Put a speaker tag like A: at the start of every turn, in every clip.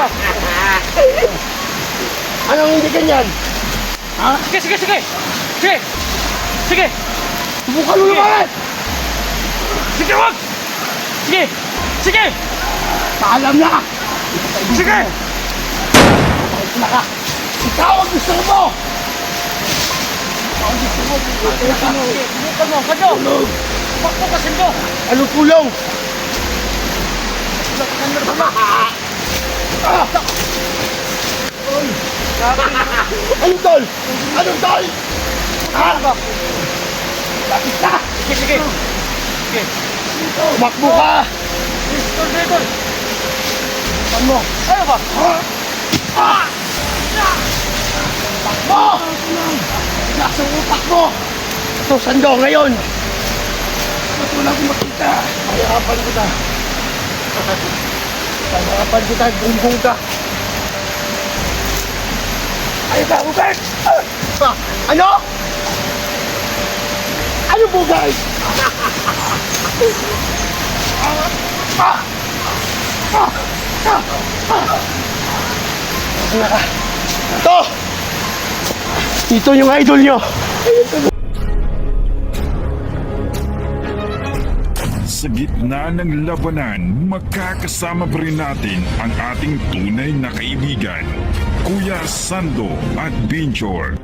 A: ba?
B: Anong hindi ganyan? Ha?
A: Sige! Sige!
B: Subukan mo naman!
A: Sige, wag! Sige!
B: Paalam na!
A: Sige!
B: Naka! Ikaw ang gusto mo!
A: Bukan mo, kadyo! Bakbo ka sindo!
B: Anong kulong? Anong tol? Anong tol? Ha? Lapit na!
A: Sige!
B: Tumakbo ka!
A: Tol!
B: Tumakbo mo!
A: Ano ba?
B: Takbo! Nasa utak mo! Ito, sando ngayon! Ba't wala akong makita? Pahirapan kita! Pahirapan kita, bumbong ka! Ayaw ka, Bugay! Ano? Ano, Bugay? Ito yung idol nyo!
C: Sa gitna ng labanan, magkakasama pa rin natin ang ating tunay na kaibigan, Kuya Sando at Binchor.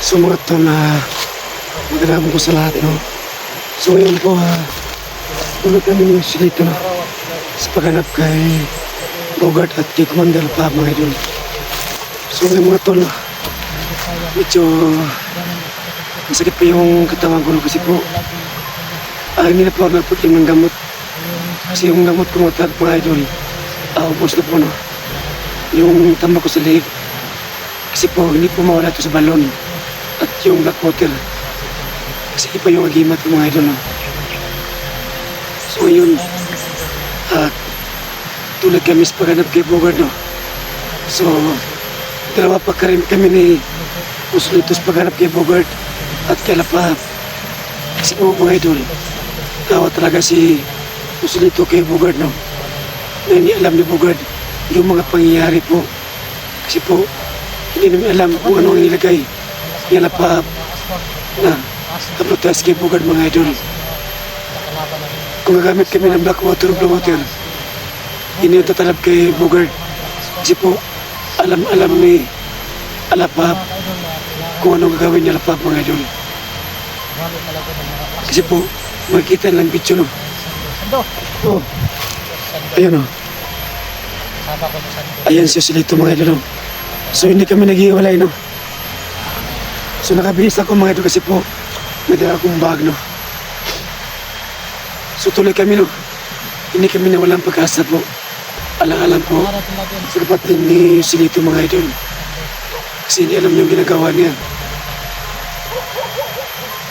B: So mga tol, magandang ko sa lahat, no? So ngayon po, tulad kami ng silito, no? Sa paghanap kay Bogart at kay Commander pa, mga idol. So ngayon mga tol, medyo masakit pa yung katawan ko, no? Kasi po, hindi na po ako nagputim ng gamot. Kasi yung gamot ko mga idol, ubos na po, no? Yung tama ko sa leg. Kasi po, hindi po mawala ito sa balon. At yung black water. Kasi iba yung agimat ng mga idol, no? So yun, tulad kami sa paghanap kay Bogart, no? So, dalawa pa kami ni Usulitos paghanap kay Bogart at kay Lapap. Kasi po mga idol, tawa talaga si Usulito kay Bogart, no? Na hindi alam ni Bogart yung mga pangyayari po. Kasi po, hindi namin alam kung ano ang ilagay yung Lapap na kaprotes kay Bogart, mga idol. Kung gagamit kami ng black water o blue water, hindi yung tatalab kay Bogart. Kasi po, alam ni Lapap kung anong gagawin niya Lapap, mga idol. Kasi po, makikita lang bitso, no? Oh. Ayan, no? Ayan si Joselito, mga idol, no? So hindi kami nag-iwalay, no? So nakabihis ako, mga idol, kasi po may dala akong bag, no? So tuloy kami, no? Hindi kami nawalang pag-asa po. Alang-alang po sa kapatid ni Joselito, mga idol. Kasi hindi alam niyo yung ginagawa niya.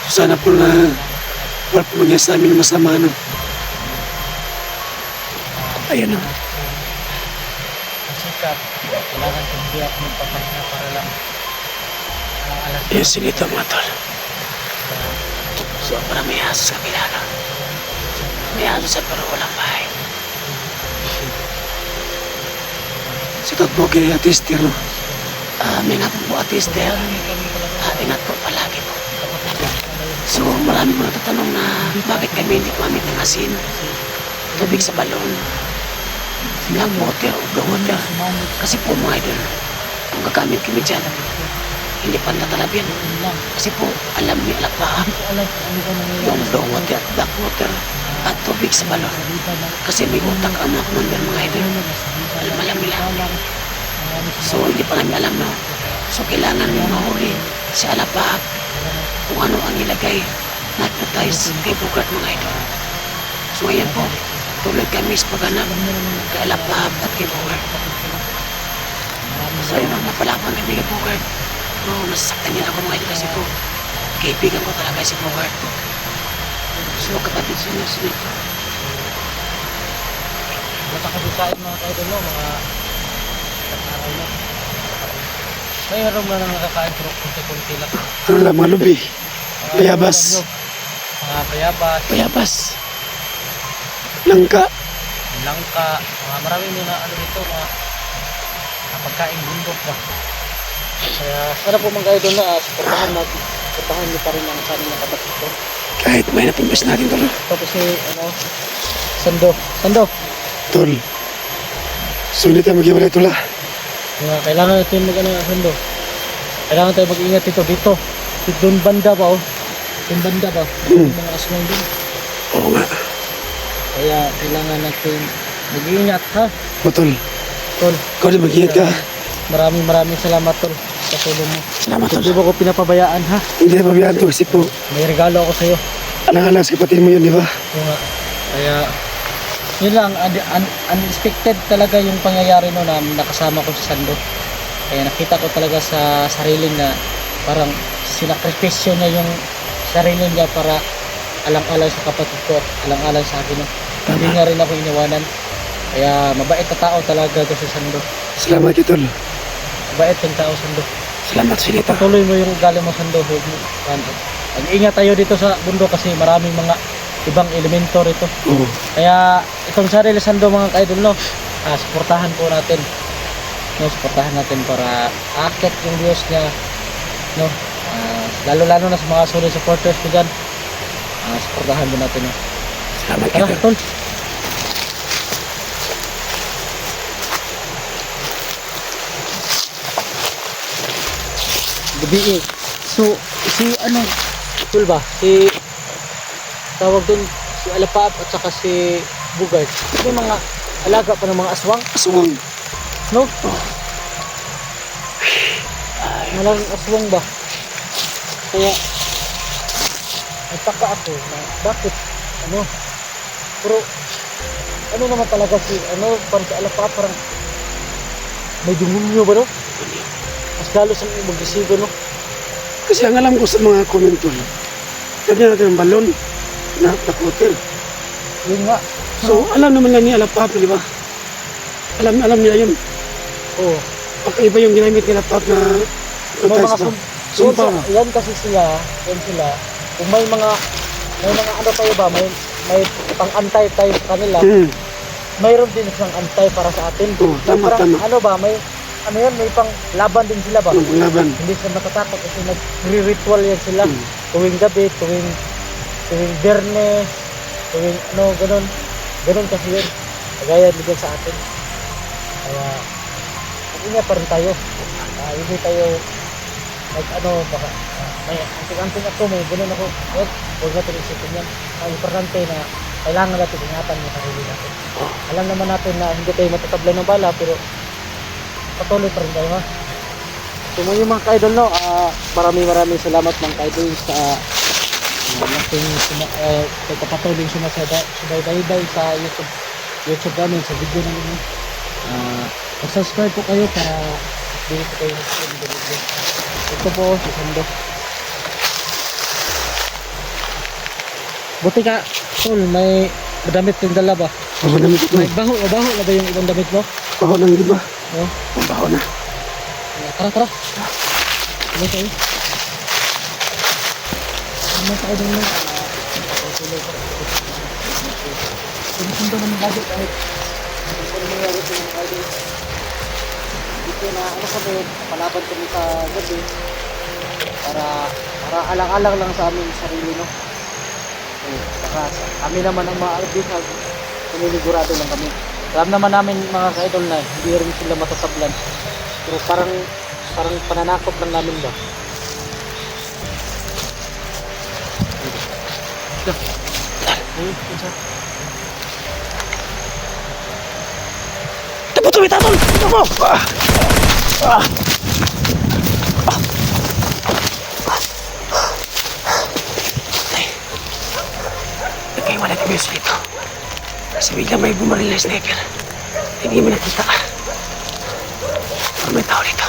B: So sana po na wala po mangyari sa amin masama, no? Ayan, no?
A: Kailangan hindi ako magpapahinga para lang
B: Ayan si Nito, mga tol. Sobrang may aso sa kabila, no? May aso sa pero walang bahay. Sitot po kay Ate Esther, no? May nga po Ate Esther. Ingat po palagi po. So marami po natatanong na bakit kami hindi kumamit ng asin, tubig sa balon, black water o blue water. Kasi po mga idol, kung gagamit kami dyan, hindi pa natalab yan. Kasi po, alam ni Lapap yung blue water at black water at tubig sa balon. Kasi may utak ang mga commander, mga idol. Alam nila. So hindi pa namin alam, no? So kailangan mahuli si Lapap kung ano ang ilagay na advertise kay Bogart, mga idol. So ayan po, tuloy kami sa paghanap kay Lapap at kay Bogart. So ayun, napalaban kami kay Bogart. No, nasasaktan niya ako, mga idol, kasi po kaibigan ko talaga si Bogart. So kapatid siya sila.
A: Bata ka doon kain, mga kaidol, no? Mga araw na. Mayroon na nang nakakain pero kunti-kunti lang.
B: Ano lang, mga lubi. Bayabas.
A: mga bayabas,
B: bayabas, langka.
A: langka, maraming mga ano dito, mga pagkain bundok ba. Kaya sana po mga idol na supportahan niyo pa rin ang sa aming kapatid ko.
B: Kahit may napinvest natin tol.
A: Tapos si Sando.
B: Tol, sulit tayo mag-iwalay tol ah.
A: Kailangan natin Sando. Kailangan tayo mag-ingat dito. Doon banda ba oh. Doon banda ba? Yung mga aswang doon.
B: Oo nga.
A: Kaya kailangan natin mag-iingat ha.
B: O tol,
A: Tol.
B: ikaw din mag-iingat ka.
A: Maraming salamat tol sa tulong mo.
B: Salamat tol.
A: Hindi mo ko pinapabayaan ha.
B: Hindi na pabayaan to kasi po,
A: May regalo ako sa iyo.
B: alang-alang sa kapatid mo yun, di ba?
A: Oo nga. Kaya yun lang, unexpected talaga yung pangyayari no na nakasama ko sa Sando. Kaya nakita ko talaga sa sarili na parang sinakripisyo niya yung sarili niya para alang-alang sa kapatid ko at alang-alang sa akin. No? Hindi niya rin ako iniwanan. Kaya mabait na tao talaga to si Sando.
B: Salamat kay tol.
A: Mabait yung tao Sando.
B: Salamat sa inyo.
A: Patuloy mo yung ugali mo Sando. Mag-ingat tayo dito sa bundok kasi maraming mga ibang elemento rito.
B: Oo.
A: Kaya itong sarili Sando mga ka-idol no, suportahan po natin. No, suportahan natin para akit yung views niya. No, lalo-lalo na sa mga solid supporters ko dyan. Suportahan din natin. No.
B: Salamat kay
A: Tara,
B: tol.
A: tol. Gabi eh. So, si ano, tol ba? Si tawag dun, si Alapap at saka si Bugard. May mga alaga pa ng mga aswang,
B: Aswang.
A: no? Maraming aswang ba? Kaya, nagtaka ako na bakit, ano, pero, ano naman talaga si, ano, parang si Alapap, parang may demonyo ba, no? Mas lalo sa mag-isigo, no?
B: Kasi ang alam ko sa mga comment tol, lagyan natin ng balon na hotel.
A: Yun nga.
B: So, alam naman lang ni Alapap, di ba? Alam niya yun.
A: Oo.
B: Pagkaiba yung ginamit ni Alapap na
A: May mga
B: ba?
A: sumpa.
B: Sumpa.
A: Yan kasi sila, kung may mga ano tayo ba, may pang-antay tayo sa kanila, mayroon din isang antay para sa atin.
B: Oo, tama,
A: Parang,
B: tama.
A: ano ba, may pang laban din sila ba?
B: Yung laban.
A: Hindi sila matatakot kasi nag-ritual yan sila. Tuwing gabi, tuwing biyernes, tuwing ano, ganun kasi yun. Kagaya din sa atin. Kaya, mag-ingat pa rin tayo. Hindi tayo baka may anting-anting ako, may ganun ako. Huwag natin isipin yan. Ang importante na kailangan natin ingatan yung sarili natin. Alam naman natin na hindi tayo matatablan ng bala, pero patuloy pa rin tayo ha. So yung mga ka-idol no, maraming salamat mga ka-idol sa laking pagpapatuloy sumasaybay sa YouTube namin, sa video namin. Mag-subscribe po kayo para hindi po kayo mag-video. Ito po si Sando. Buti ka, Tol, may damit kang dala ba?
B: Baho na ito.
A: May baho na ba yung ibang damit mo?
B: Baho na di ba?
A: Oh.
B: Baho na.
A: Tara. Ano tayo? Ano tayo din mo? Sinusundo naman lagi kahit ano nangyari sa mga idol. Dito na ano kami, palaban kami sa gabi para alang-alang lang sa aming sarili, no? Saka kami naman ang mga arbitral, kuminigurado lang kami. Alam naman namin mga ka-idol na hindi rin sila matatablan. Pero parang pananakot lang namin ba?
B: Tapo, tatol! Tapo! Nagkaiwala kami sa ito. Kasi bigla may bumaril na sniper. Hindi mo nakita. May tao dito.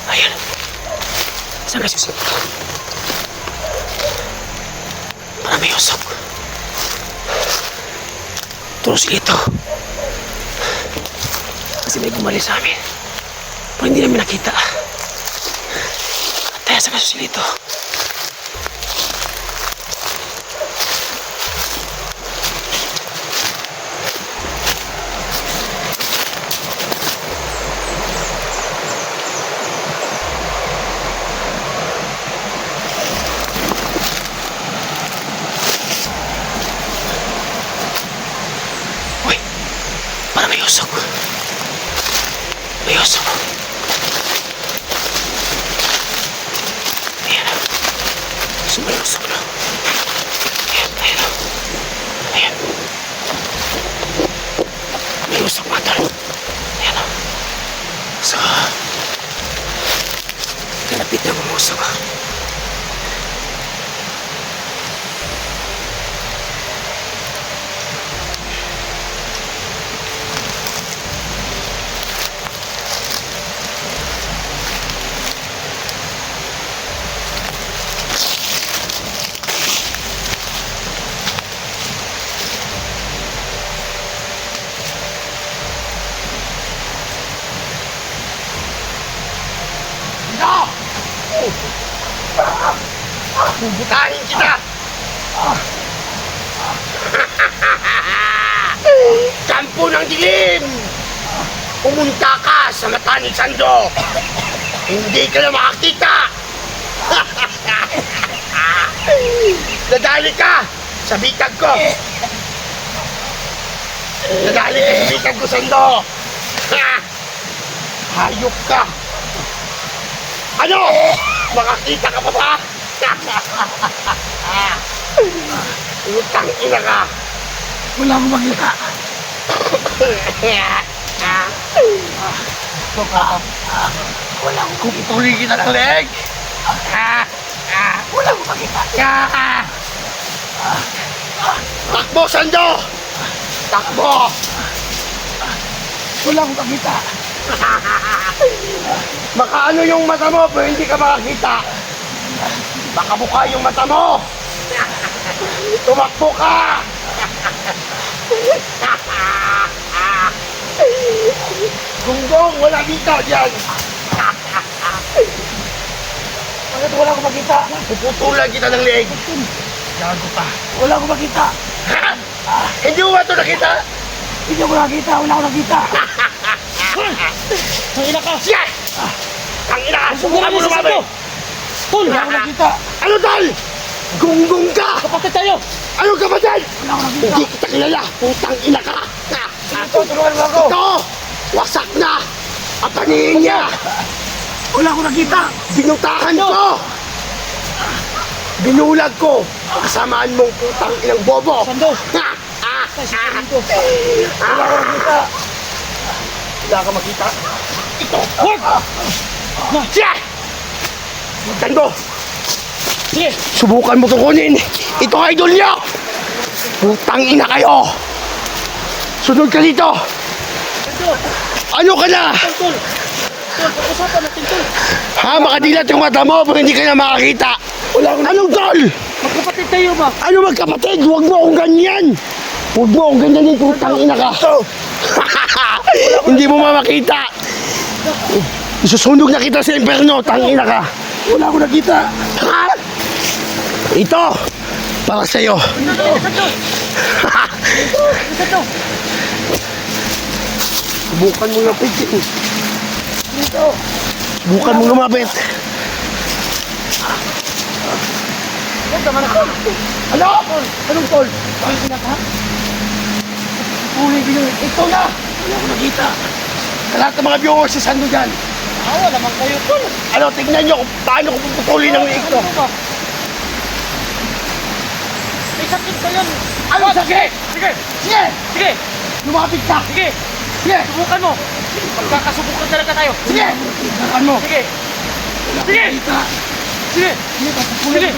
B: Ayan. Saan ka susip? Para may usok. Tulos dito. Kasi may bumali sa amin. Pero hindi namin nakita. At kaya sa kasusin ito. Sumayusok na. Ayan, ayan. Ayan. May usok mga tol. Ayan o. So, kalapit na bumusok o.
D: Bubutahin kita! Kampo ng dilim! Pumunta ka sa mata ni Sando! Hindi ka na makakita! Nadali ka sa bitag ko! Nadali ka sa bitag ko, Sando! Hayop ka! Ano? Makakita ka pa ba? Utang ina ka!
B: Wala akong makita.
D: Wala akong kung ituloy kita ng leg!
B: Wala akong makita.
D: Takbo, Sando! Takbo!
B: Wala akong makita.
D: Makaano yung mata mo pero hindi ka makakita. Baka mukha yung mata mo. Tumakbo ka. Gunggong, wala dito. Diyan.
B: Bakit wala akong makita?
D: Puputulan kita ng leeg.
B: Gago ka. Wala akong makita.
D: Ha? Hindi mo ba ito nakita?
B: Hindi ako nakita. Wala akong nakita.
A: Ang ina ka!
D: Siya! Ang ina ka! Subukan mo lumabay!
A: Tol!
B: Wala akong nakita.
D: Ano tol? Gunggong ka!
A: Kapatid tayo!
D: Ano kapatid?
B: Wala akong nakita.
D: Hindi kita kilala! Putang ina ka!
B: Ito, tulungan mo ako.
D: Ito! Wasak na! Ang paningin niya!
B: Wala akong nakita.
D: Binutahan ko! Binulag ko! Kasamaan mong putang inang bobo!
A: Sando!
D: Ha! Ah!
B: Wala akong nakita.
D: Wala ka makita! Ito!
A: Huwag!
D: Siya! Sando!
A: Sige!
D: Subukan mo itong kunin! Ito ang idol niyo! Putang ina kayo! Sunod ka dito!
A: Sando!
D: Ano ka na?
A: Tol! Tol! Tol! Pag-usapan natin, Tol!
D: Ha? Makadilat yung mata mo pero hindi ka na makakita! Anong tol?
A: Magkapatid tayo ba?
D: Ano magkapatid? Huwag mo akong ganyan! Huwag mo akong ganyan dito! Putang ina ka! Hindi mo mamakita! Isusunog na kita sa imperno! Tangina ka!
B: Wala akong nakita.
D: Ha? Ito! Para sa'yo!
A: Sando! Sando!
D: Subukan mo lumapit. Subukan mo lumapit.
A: Huwag naman ako!
D: Ano? Anong tol?
A: Bakit na ka?
D: Huli ko yun. Ito na! Wala akong nakita. Sa lahat ng mga viewers sa Sando dyan.
A: Awa naman kayo, Tol!
D: Ano, tignan nyo kung paano ko puputulin ang leeg ko.
A: Ano ba? May sakit ka yan!
D: Ano sakit?
A: Sige!
D: Sige!
A: Sige!
D: Lumapit ka!
A: Sige!
D: Sige!
A: Subukan mo! Magkakasubukan talaga tayo!
D: Sige! Subukan mo!
A: Sige! Sige! Sige! Sige!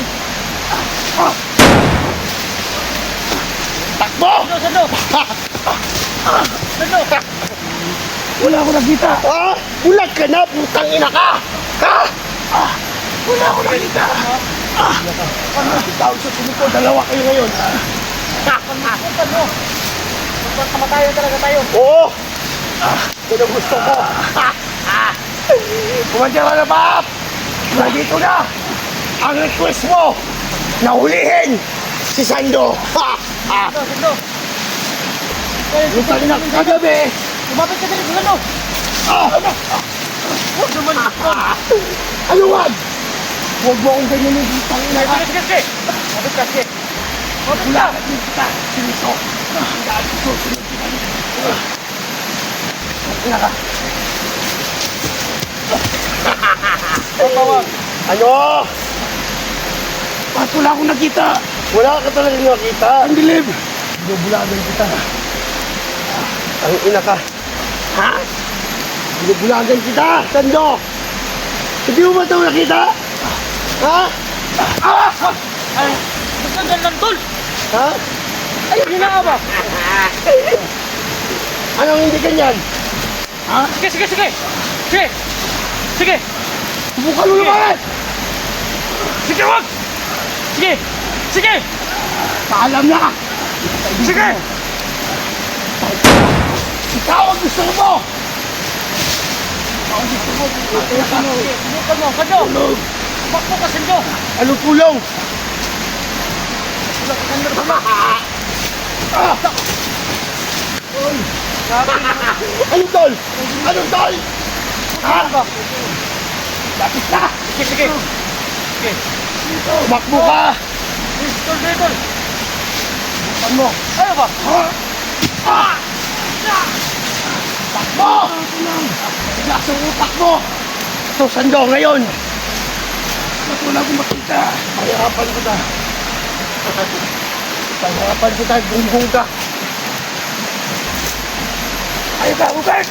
D: Takbo!
A: Sando! Sando! Sando!
B: Wala akong nakita.
D: Ah! Bulag ka na! Putang ina ka! Ha?
B: Wala akong nakita.
D: Ano si tawag sa sunod ko? Dalawa kayo ngayon.
A: Subukan mo! Magkakamatayan talaga tayo!
D: Oo! Ito na gusto ko! Kumandya ka na, Pap! Nandito na! Ang request mo! Nahulihin! Si Sando!
A: Sando!
D: Yung kanina kagabi!
A: Lumapit ka dali! Sando! Huwag naman!
D: Ano wag? Huwag mo akong ganyan yung butang ina ka!
A: Sige! Sige! Lumapit ka! Sige! Lumapit
D: Wala
A: ka!
D: ka din kita! Sinito! Dahil susunod kita nito! Ina ka!
A: Tawag!
D: Ano?
B: At wala akong nakita.
D: Wala ka talaga nakita.
B: Ang dilim.
D: Binubulagan kita. Ang ina ka. Ha? Binubulagan kita, Sando. Hindi mo ba ito nakita? Ha?
A: Ay, gusto lang tol.
D: Ha?
A: Ay, hina ba?
D: Anong hindi ganyan?
A: Sige, sige, sige. Sige. Sige.
D: Subukan mo naman!
A: Sige, wag. Sige. Sige.
D: Paalam na!
A: Sige.
D: Ikaw ang gusto mo!
A: Subukan mo, Sando. Bakbo ka, Sando.
D: Anong kulong? Anong tol? Anong tol? Ha? Lapit na!
A: Sige, sige. Sige.
D: Makbo ka!
A: Tol, tol.
D: Ano?
A: Ano ba?
D: Takbo! Tigas ang utak mo! So, Sando, ngayon!
B: At wala akong makita.
D: Pahirapan kita. Pahirapan kita, gunggong ka. Ayaw ka, bugay!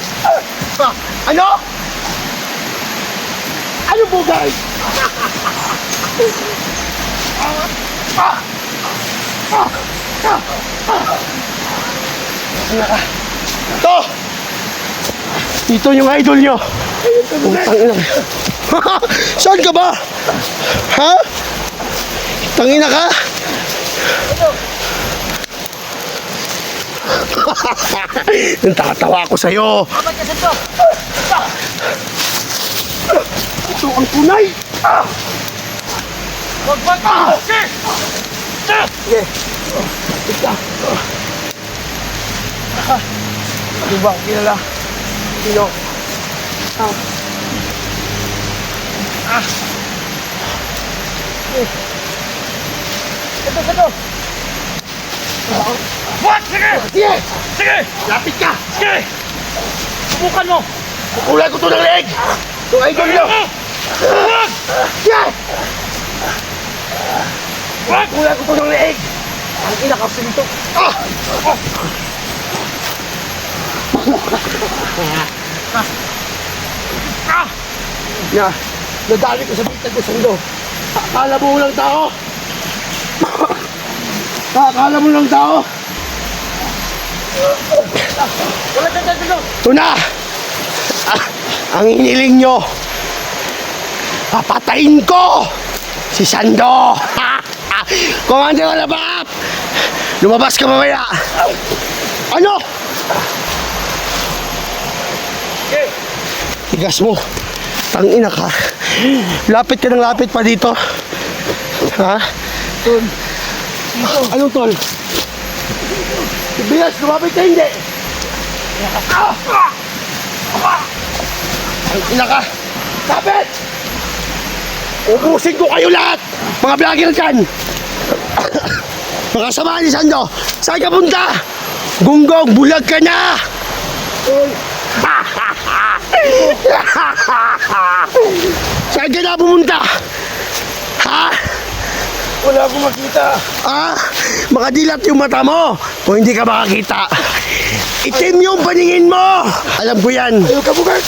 D: Ano? Ano bugay? Ito! Ito yung idol nyo. Utang ina. Saan ka ba? Ha? Tangina ka? Natatawa ako sa'yo.
A: Abad ka, Sando.
D: Ito ang tunay.
A: Wag, wag. Sige.
D: Sige. Ika. Di ba ang kilala? Sino?
A: Sando, Sando. Wag, sige.
D: Sige!
A: Sige.
D: Lapit ka!
A: Sige. Subukan mo.
D: Kukulay ko to ng leg! Itong idol nyo!
A: Wag.
D: Sige!
A: Wag.
D: Kukulay ko to ng leg! Ang ina ka sinto. Yeah, nadali ko sa bitag ko Sando. Akala mo lang tao. Akala mo lang tao.
A: Wala dyan, Sando.
D: Ito na! Ang hiniling nyo, papatayin ko si Sando! Commander Alabap! Lumabas ka mamaya! Ano? Tigas mo. Tangina ka. Lapit ka ng lapit pa dito. Ha? Tol. Anong tol? Bilas, lumapit ka hindi. Ang ina ka! Kapit! Ubusin ko kayo lahat! Mga vlogger dyan! Mga samahan ni Sando! Saan ka punta? Gunggong, bulag ka na! Saan ka na pumunta? Ha?
B: Wala akong makita.
D: Ah, makadilat yung mata mo kung hindi ka makakita. Itim yung paningin mo! Alam ko yan.
B: Ayaw ka bugay.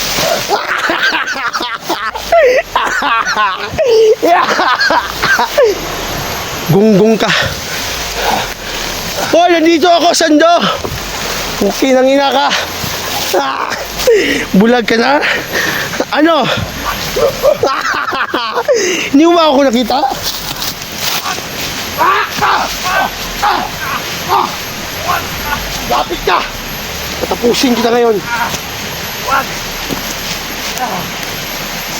D: Gunggong ka. Hoy, nandito ako, Sando. Okay, nangina ka. Bulag ka na? Ano? Hindi mo ba ako nakita? Lapit ka! Tatapusin kita ngayon.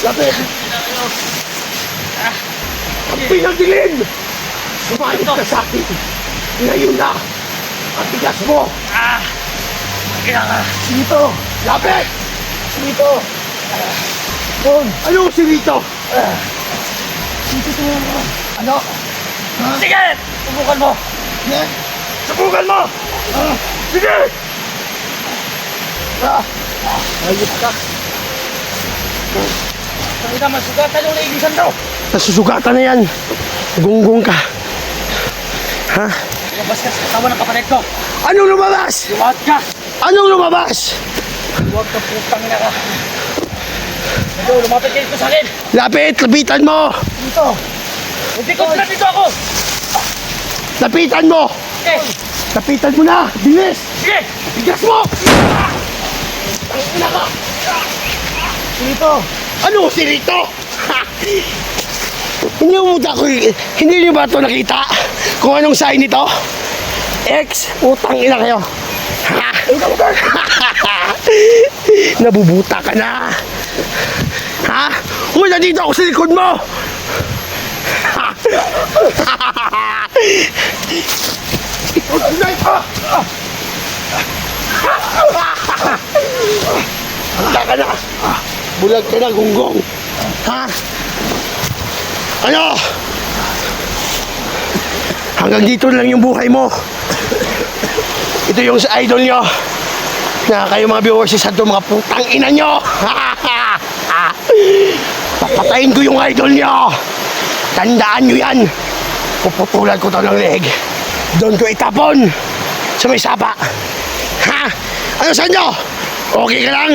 D: Lapit! Ang pinagdilim! Sumayot ka sa akin! Ngayon na! Ang tigas mo! Sito! Lapit! Sito! Ano si Rito? Ano?
A: Sige. Subukan mo. Subukan mo. Sige.
D: Ayos ka.
A: Pakita, masugatan yung naigisan daw.
D: Nasusugatan na yan. Gunggong ka. Ha?
A: Lumabas ka sa katawan ng kapatid ko.
D: Anong lumabas?
A: Lumabas ka.
D: Anong lumabas?
A: Huwag ka putang ina ka. Ito, lumapit kayo ito sa akin.
D: Lapit, lapitan mo.
A: Dito. Hindi ko na dito ako.
D: Lapitan mo.
A: Eh,
D: Lapitan mo na. Bilis.
A: sige.
D: Bigas mo.
A: Dito.
D: Ano si Rito? Ha? Hindi niyo ba ito nakita? Kung anong sign nito? X, utang ina kayo. Ha? Nabubuta ka na. Ha? Uy, nandito ako sa likod mo. Ikaw tunay pa. Handa ka na. Bulag ka na, gunggong. Ha? Ano? Hanggang dito lang yung buhay mo. Ito yung sa idol nyo. Na kayo mga viewers, isa to mga putang ina nyo. Papatayin ko yung idol nyo. Tandaan nyo yan. Puputulan ko to ng leg. Doon ko itapon. Sa may sapa. Ha? Ano sa inyo? Okay ka lang?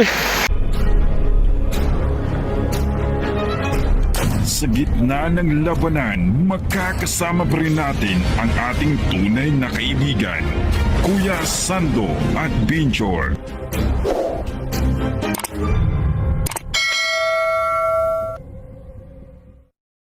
C: Sa gitna ng labanan, makakasama pa rin natin ang ating tunay na kaibigan, Kuya Sando at Binjor.